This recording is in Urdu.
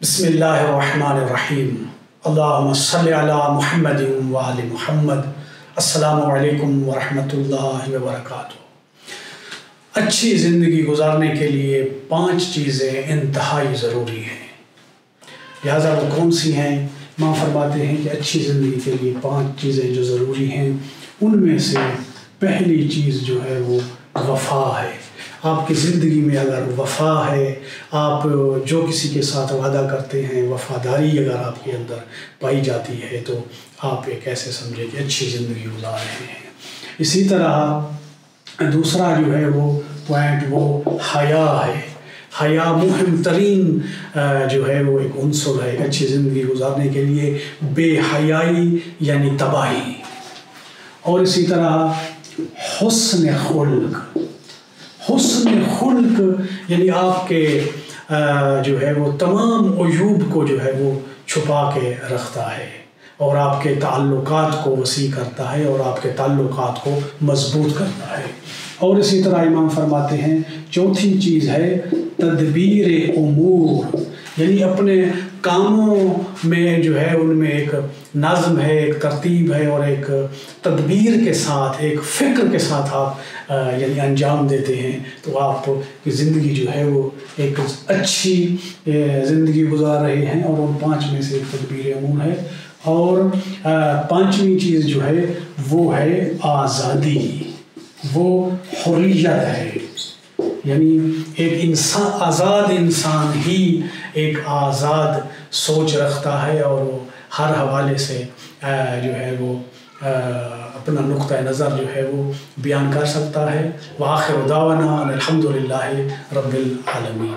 بسم اللہ الرحمن الرحیم اللہم صلی علی محمد وآل محمد۔ السلام علیکم ورحمۃ اللہ وبرکاتہ۔ اچھی زندگی گزارنے کے لیے 5 چیزیں انتہائی ضروری ہیں، لہٰذا وہ کون سی ہیں؟ امام فرماتے ہیں کہ اچھی زندگی کے لیے 5 چیزیں جو ضروری ہیں، ان میں سے پہلی چیز جو ہے وہ وفا ہے۔ آپ کی زندگی میں اگر وفا ہے، آپ جو کسی کے ساتھ وعدہ کرتے ہیں، وفاداری اگر آپ کے اندر پائی جاتی ہے تو آپ ایک ایسے سمجھے کہ اچھی زندگی گزار رہے ہیں۔ اسی طرح دوسرا جو ہے وہ پوائنٹ وہ حیا ہے۔ حیا مہم ترین جو ہے وہ ایک عنصر ہے اچھی زندگی گزارنے کے لیے۔ بے حیائی یعنی تباہی۔ اور اسی طرح حسن خلق۔ حسن خلق یعنی آپ کے جو ہے وہ تمام عیوب کو جو ہے وہ چھپا کے رکھتا ہے اور آپ کے تعلقات کو وسیع کرتا ہے اور آپ کے تعلقات کو مضبوط کرتا ہے۔ اور اسی طرح امام فرماتے ہیں چوتھی چیز ہے تدبیر امور، یعنی اپنے کاموں میں جو ہے ان میں ایک نظم ہے، ایک ترتیب ہے اور ایک تدبیر کے ساتھ، ایک فکر کے ساتھ آپ یعنی انجام دیتے ہیں تو آپ کی زندگی جو ہے وہ ایک اچھی زندگی گزار رہے ہیں۔ اور ان 5 میں سے ایک تدبیر امور ہے۔ اور 5ویں چیز جو ہے وہ ہے آزادی، وہ حریت ہے، یعنی ایک انسان، آزاد انسان ہی ایک آزاد سوچ رکھتا ہے اور وہ ہر حوالے سے جو ہے وہ اپنا نقطہ نظر جو ہے وہ بیان کر سکتا ہے۔ وآخر دعوانا الحمد للہ رب العالمین۔